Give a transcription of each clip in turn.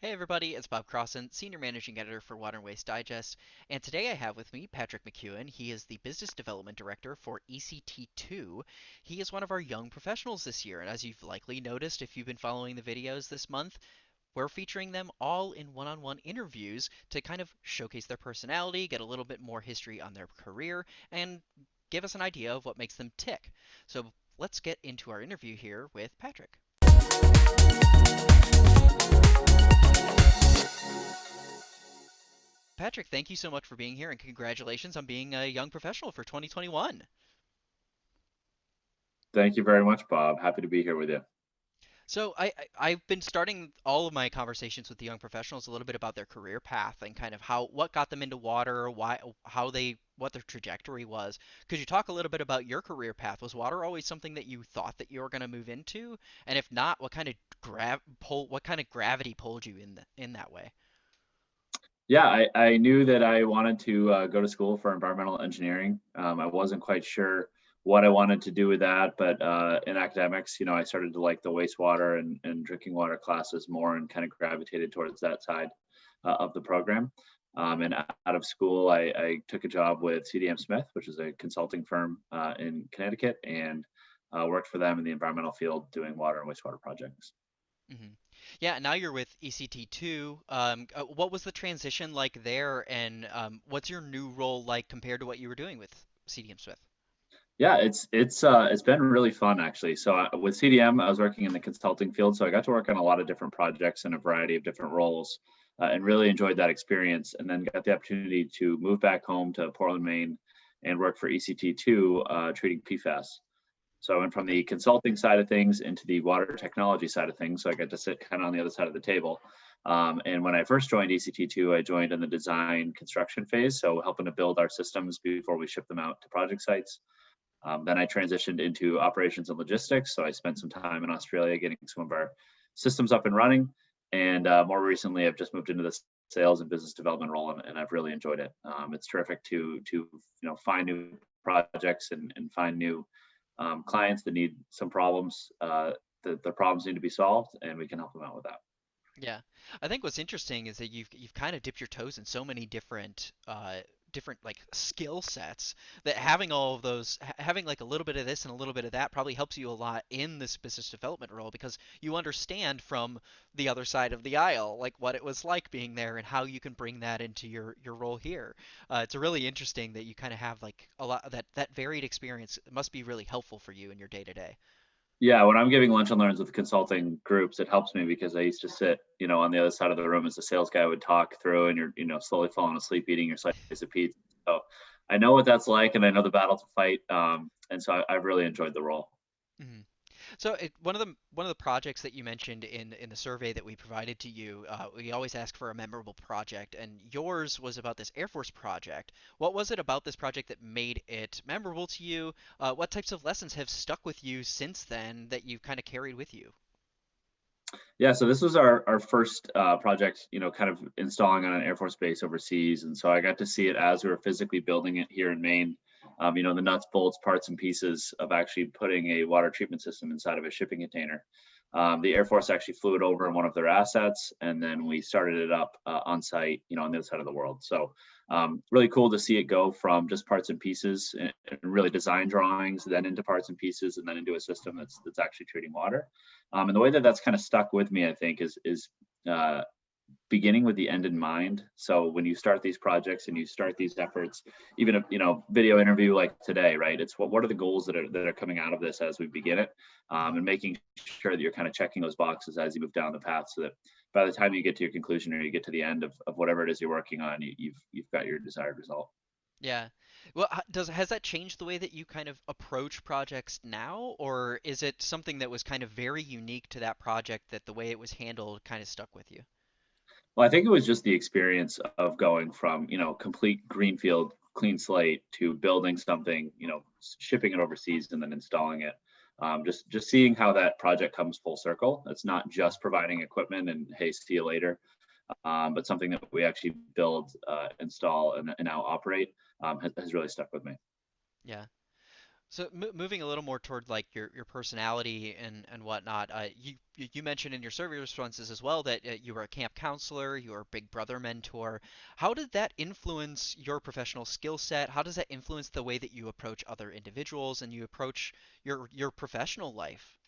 Hey everybody, it's Bob Crossan, Senior Managing Editor for Water and Waste Digest, and today I have with me Patrick McKeown. He is the Business Development Director for ECT2. He is one of our young professionals this year, and as you've likely noticed if you've been following the videos this month, we're featuring them all in one-on-one interviews to kind of showcase their personality, get a little bit more history on their career, and give us an idea of what makes them tick. So let's get into our interview here with Patrick. Patrick, thank you so much for being here and congratulations on being a young professional for 2021. Thank you very much, Bob. Happy to be here with you. So I've been starting all of my conversations with the young professionals a little bit about their career path and kind of how what got them into water, why how they what their trajectory was. Could you talk a little bit about your career path? Was water always something that you thought that you were going to move into? And if not, what kind of gravity pulled you in that way? Yeah, I knew that I wanted to go to school for environmental engineering. I wasn't quite sure what I wanted to do with that, but in academics, I started to like the wastewater and drinking water classes more and kind of gravitated towards that side of the program. And out of school, I took a job with CDM Smith, which is a consulting firm in Connecticut, and worked for them in the environmental field doing water and wastewater projects. Hmm. Yeah, now you're with ECT2. What was the transition like there, and what's your new role like compared to what you were doing with CDM Smith? Yeah, it's been really fun actually. So with CDM, I was working in the consulting field, so I got to work on a lot of different projects in a variety of different roles, and really enjoyed that experience. And then got the opportunity to move back home to Portland, Maine, and work for ECT2, treating PFAS. So I went from Okay. the consulting side of things into the water technology side of things. So I got to sit kind of on the other side of the table. And when I first joined ECT2, I joined in the design construction phase, so helping to build our systems before we ship them out to project sites. Then I transitioned into operations and logistics. So I spent some time in Australia getting some of our systems up and running. And more recently, I've just moved into the sales and business development role, and I've really enjoyed it. It's terrific to find new projects and find new clients that need some problems. The problems need to be solved, and we can help them out with that. Yeah, I think what's interesting is that you've kind of dipped your toes in so many different like skill sets that having all of those having like a little bit of this and a little bit of that probably helps you a lot in this business development role because you understand from the other side of the aisle like what it was like being there and how you can bring that into your role here. It's really interesting that you kind of have like a lot of that varied experience. It must be really helpful for you in your day to day. Yeah, when I'm giving lunch and learns with consulting groups, it helps me because I used to sit, on the other side of the room as the sales guy would talk through, and you're, slowly falling asleep eating your slice of pizza. So I know what that's like, and I know the battle to fight. And so I've really enjoyed the role. Mhm. So one of the projects that you mentioned in the survey that we provided to you, we always ask for a memorable project, and yours was about this Air Force project. What was it about this project that made it memorable to you? What types of lessons have stuck with you since then that you've kind of carried with you? Yeah, so this was our first project, kind of installing on an Air Force base overseas, and so I got to see it as we were physically building it here in Maine. The nuts, bolts, parts, and pieces of actually putting a water treatment system inside of a shipping container. The Air Force actually flew it over in one of their assets, and then we started it up on site, on the other side of the world. So really cool to see it go from just parts and pieces and really design drawings, then into parts and pieces, and then into a system that's actually treating water. And the way that that's kind of stuck with me, I think, is uh, beginning with the end in mind. So when you start these projects and you start these efforts, even a video interview like today, right? It's what are the goals that are coming out of this as we begin it, Mhm. and making sure that you're kind of checking those boxes as you move down the path, so that by the time you get to your conclusion or you get to the end of whatever it is you're working on, you've got your desired result. Yeah. Well, has that changed the way that you kind of approach projects now, or is it something that was kind of very unique to that project that the way it was handled kind of stuck with you? Well, I think it was just the experience of going from, complete greenfield, clean slate to building something, shipping it overseas and then installing it. Just seeing how that project comes full circle. It's not just providing equipment and hey, see you later, but something that we actually build, install, and now operate, has really stuck with me. Yeah. So moving a little more toward like your personality and whatnot, you mentioned in your survey responses as well that you were a camp counselor, you were a Big Brother mentor. How did that influence your professional skill set? How does that influence the way that you approach other individuals and you approach your professional life?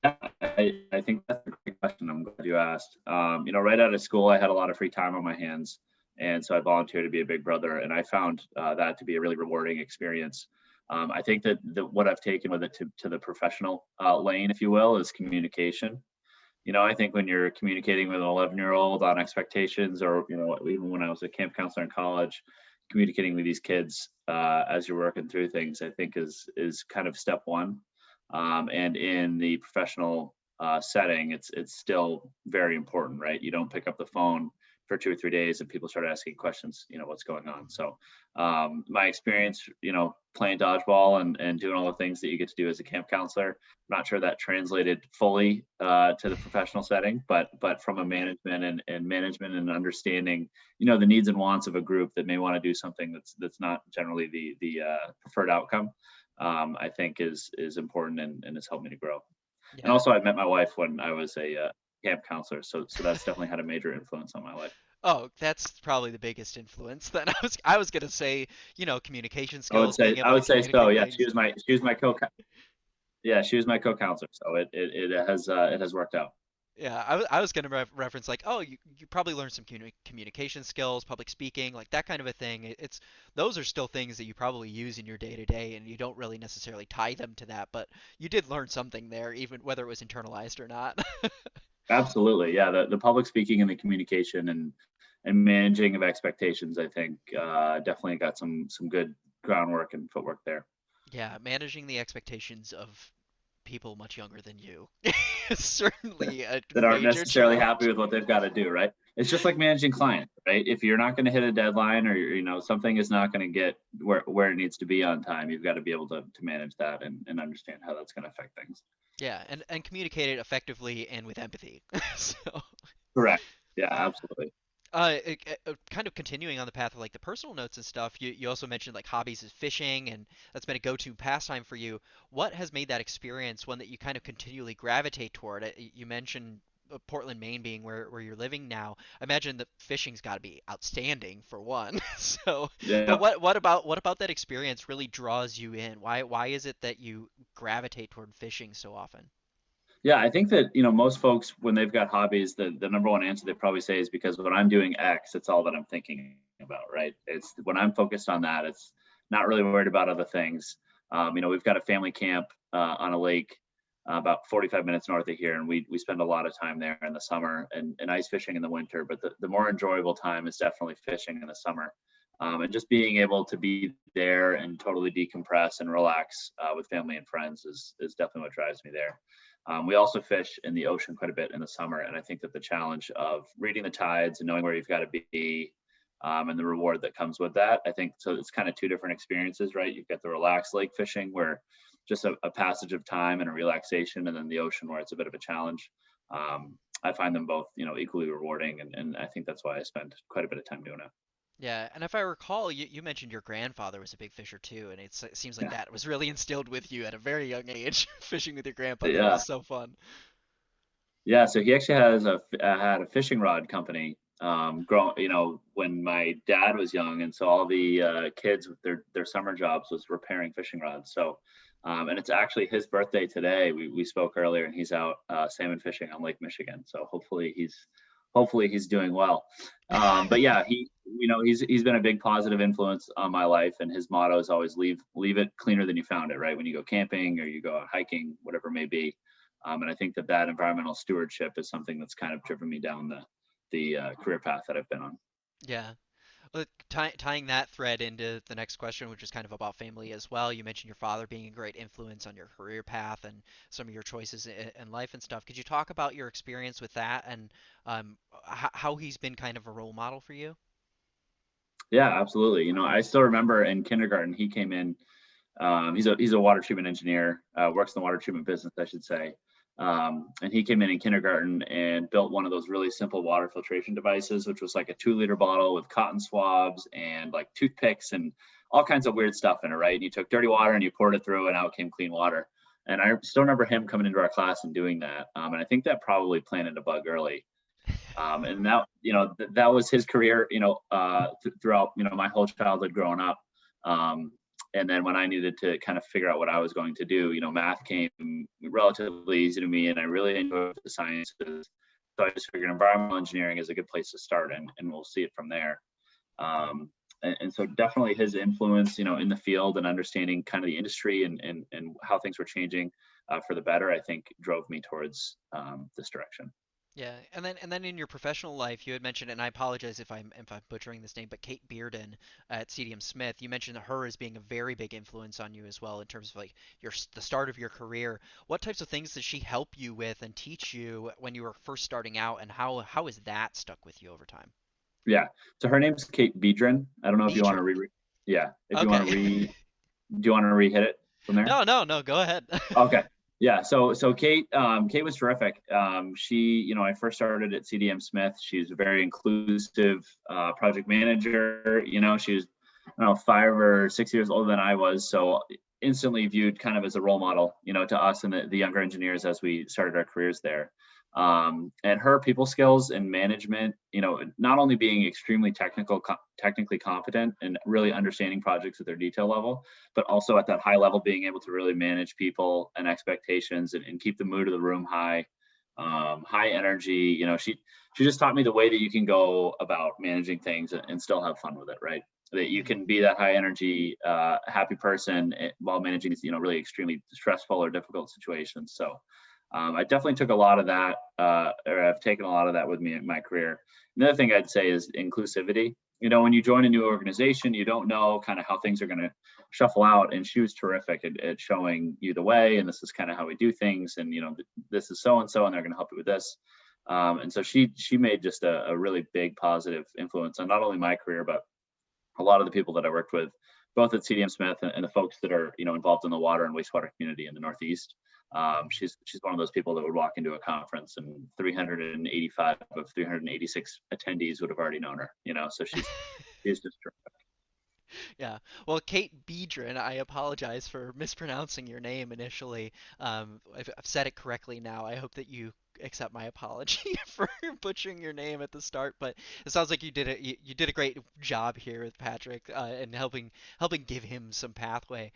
Yeah, I think that's a great question. I'm glad you asked. Right out of school, I had a lot of free time on my hands, and so I volunteered to be a big brother, and I found that to be a really rewarding experience. I think that what I've taken with it to the professional lane, if you will, is communication. I think when you're communicating with an 11-year-old on expectations, or even when I was a camp counselor in college, communicating with these kids as you're working through things, I think is kind of step one. And in the professional setting, it's still very important, right? You don't pick up the phone for 2 or 3 days and people start asking questions, what's going on. So my experience, playing dodgeball and doing all the things that you get to do as a camp counselor, I'm not sure that translated fully to the professional setting, but from a management and understanding, the needs and wants of a group that may want to do something that's not generally the preferred outcome, I think is important and has helped me to grow. And Yeah. also, I met my wife when I was a camp counselor, so that's definitely had a major influence on my life. Oh, that's probably the biggest influence. Then I was gonna say, communication I would skills, being say I able to would say so. communicate Yeah, things. she was my co yeah, she was my co-counselor, so it has worked out. Yeah, I was gonna reference like, oh, you probably learned some communication skills, public speaking, like that kind of a thing. It's those are still things that you probably use in your day to day, and you don't really necessarily tie them to that, but you did learn something there, even whether it was internalized or not. Absolutely, yeah. The public speaking and the communication and managing of expectations, I think, definitely got some good groundwork and footwork there. Yeah, managing the expectations of people much younger than you is certainly a That aren't major necessarily happy challenge. with what they've got to do, right? It's just like managing clients, right? If you're not going to hit a deadline, or something is not going to get where it needs to be on time, you've got to be able to manage that and understand how that's going to affect things. Yeah, and communicate it effectively and with empathy. So, Correct. Yeah, absolutely. kind of continuing on the path of like the personal notes and stuff, you also mentioned like hobbies is fishing, and that's been a go-to pastime for you. What has made that experience one that you kind of continually gravitate toward? You mentioned Portland, Maine being where you're living now. I imagine that fishing's got to be outstanding for one. So, but Yeah. what about that experience really draws you in? Why is it that you gravitate toward fishing so often? Yeah, I think that, most folks, when they've got hobbies, the number one answer they probably say is because when I'm doing X, it's all that I'm thinking about, right? It's when I'm focused on that, it's not really worried about other things. We've got a family camp on a lake about 45 minutes north of here, and we spend a lot of time there in the summer and ice fishing in the winter. But the more enjoyable time is definitely fishing in the summer. And just being able to be there and totally decompress and relax with family and friends is definitely what drives me there. We also fish in the ocean quite a bit in the summer, and I think that the challenge of reading the tides and knowing where you've got to be, and the reward that comes with that, I think so. It's kind of two different experiences, right? You've got the relaxed lake fishing, where just a passage of time and a relaxation, and then the ocean, where it's a bit of a challenge. I find them both, equally rewarding, and I think that's why I spend quite a bit of time doing it. Yeah, and if I recall, you mentioned your grandfather was a big fisher too, and it seems like Yeah, that was really instilled with you at a very young age, fishing with your grandpa. That yeah, is so fun. yeah. So he actually had a fishing rod company. When my dad was young, and so all the kids with their summer jobs was repairing fishing rods. So, and it's actually his birthday today. We spoke earlier, and he's out salmon fishing on Lake Michigan. So hopefully he's doing well. But yeah, he's been a big positive influence on my life, and his motto is always leave it cleaner than you found it. Right, when you go camping or you go out hiking, whatever it may be. And I think that environmental stewardship is something that's kind of driven me down the career path that I've been on. Yeah. Well, tying that thread into the next question, which is kind of about family as well. You mentioned your father being a great influence on your career path and some of your choices in life and stuff. Could you talk about your experience with that and how he's been kind of a role model for you? Yeah, absolutely. I still remember in kindergarten he came in. He's a water treatment engineer, works in the water treatment business, I should say. And he came in kindergarten and built one of those really simple water filtration devices, which was like a 2-liter bottle with cotton swabs and like toothpicks and all kinds of weird stuff in it, right? And you took dirty water and you poured it through and out came clean water. And I still remember him coming into our class and doing that. And I think that probably planted a bug early. And that, that was his career, throughout, my whole childhood growing up. And then when I needed to kind of figure out what I was going to do, math came relatively easy to me, and I really enjoyed the sciences. So I just figured environmental engineering is a good place to start, and we'll see it from there. And so definitely his influence, in the field and understanding kind of the industry and how things were changing for the better, I think drove me towards this direction. Yeah, and then in your professional life, you had mentioned, and I apologize if I'm butchering this name, but Kate Biedron at CDM Smith, you mentioned her as being a very big influence on you as well in terms of like the start of your career. What types of things does she help you with and teach you when you were first starting out, and how has that stuck with you over time? Yeah. So her name's Kate Biedron. I don't know if you want to Biedron. re. Yeah. If you want to Okay. re. Do you want to re-hit it from there? No, no, no. Go ahead. Okay. Yeah. So Kate was terrific. She, I first started at CDM Smith. She's a very inclusive project manager. She was, I don't know, 5 or 6 years older than I was. So instantly viewed kind of as a role model, to us and the younger engineers as we started our careers there. And her people skills and management, not only being extremely technically competent and really understanding projects at their detail level, but also at that high level being able to really manage people and expectations and keep the mood of the room high, high energy. She just taught me the way that you can go about managing things and still have fun with it, right? That you Mhm. can be that high energy, happy person while managing these, really extremely stressful or difficult situations. So I definitely took a lot of that, or I've taken a lot of that with me in my career. Another thing I'd say is inclusivity. When you join a new organization, you don't know kind of how things are going to shuffle out. And she was terrific at showing you the way. And this is kind of how we do things. And, this is so and so, and they're going to help you with this. And so she made just a really big positive influence on not only my career, but a lot of the people that I worked with, both at CDM Smith and the folks that are involved in the water and wastewater community in the Northeast. She's one of those people that would walk into a conference and 385 of 386 attendees would have already known her. So she's just Yeah. Well, Kate Biedron, I apologize for mispronouncing your name initially. I've said it correctly now. I hope that you accept my apology for butchering your name at the start, but it sounds like you did a great job here with Patrick and helping give him some pathway.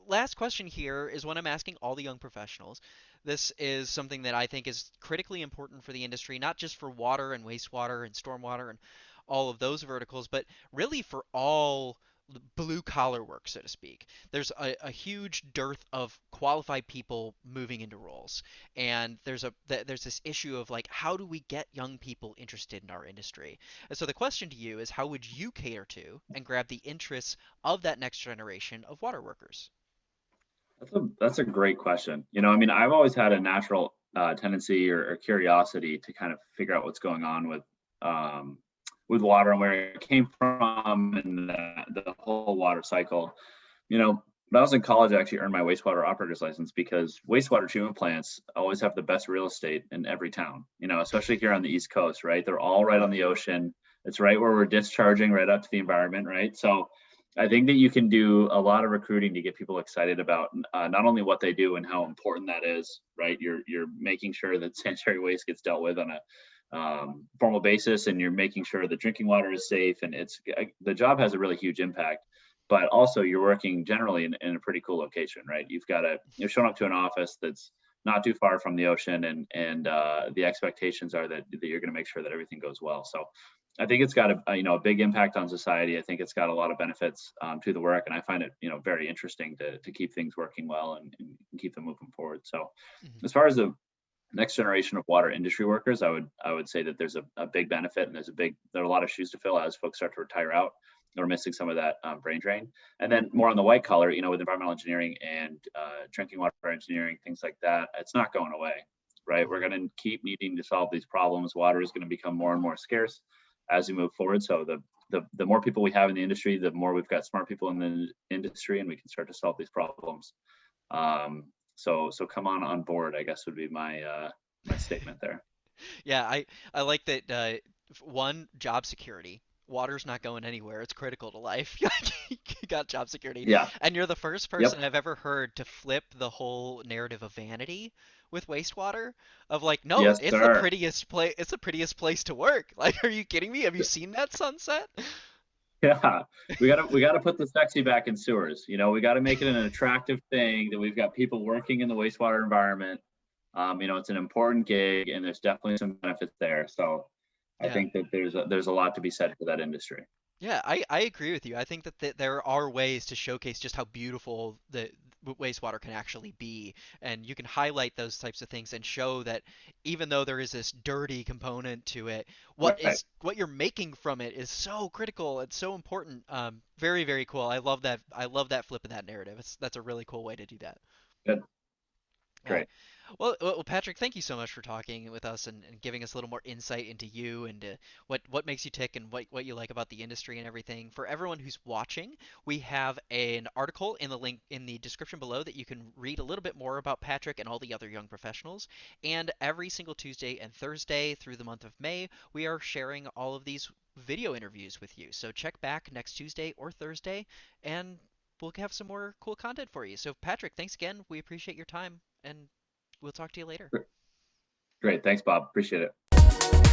Last question here is one I'm asking all the young professionals. This is something that I think is critically important for the industry, not just for water and wastewater and stormwater and all of those verticals, but really for all blue collar work, so to speak. There's a huge dearth of qualified people moving into roles, and there's this issue of like, how do we get young people interested in our industry? And so the question to you is, how would you cater to and grab the interests of that next generation of water workers? that's a great question. I've always had a natural tendency or curiosity to kind of figure out what's going on with water and where it came from and the whole water cycle. When I was in college, I actually earned my wastewater operator's license because wastewater treatment plants always have the best real estate in every town, especially here on the East Coast, right? They're all right on the ocean. It's right where we're discharging right up to the environment, right? So I think that you can do a lot of recruiting to get people excited about not only what they do and how important that is, right? You're making sure that sanitary waste gets dealt with on a formal basis, and you're making sure the drinking water is safe, and the job has a really huge impact. But also, you're working generally in a pretty cool location, right? You're showing up to an office that's not too far from the ocean, and the expectations are that you're going to make sure that everything goes well. So I think it's got a big impact on society. I think it's got a lot of benefits to the work, and I find it very interesting to keep things working well and keep them moving forward. So Mhm. as far as the next generation of water industry workers, I would say that there's a big benefit, and there are a lot of shoes to fill as folks start to retire out. We're missing some of that brain drain. And then more on the white collar, with environmental engineering and drinking water engineering, things like that, it's not going away, right? We're going to keep needing to solve these problems. Water is going to become more and more scarce as we move forward. So the more people we have in the industry, the more we've got smart people in the industry, and we can start to solve these problems. So come on board, I guess would be my statement there. Yeah, I like that. One, job security. Water's not going anywhere. It's critical to life. You got job security, Yeah. and you're the first Yep. person I've ever heard to flip the whole narrative of vanity with wastewater. Of like, no, Yes, sir. It's the prettiest place to work. Like, are you kidding me? Have you seen that sunset? Yeah, we gotta put the sexy back in sewers. We got to make it an attractive thing that we've got people working in the wastewater environment. It's an important gig, and there's definitely some benefits there. So I Yeah. think that there's a lot to be said for that industry. Yeah, I agree with you. I think that there are ways to showcase just how beautiful the wastewater can actually be, and you can highlight those types of things and show that even though there is this dirty component to it, Right. what you're making from it is so critical. It's so important. Very, very cool. I love that. I love that flip of that narrative. That's a really cool way to do that. Good. Yeah. Great. Well, Patrick, thank you so much for talking with us and giving us a little more insight into you and what makes you tick and what you like about the industry and everything. For everyone who's watching, we have an article in the link in the description below that you can read a little bit more about Patrick and all the other young professionals. And every single Tuesday and Thursday through the month of May, we are sharing all of these video interviews with you. So check back next Tuesday or Thursday, and we'll have some more cool content for you. So, Patrick, thanks again. We appreciate your time, and we'll talk to you later. Great. Thanks, Bob. Appreciate it.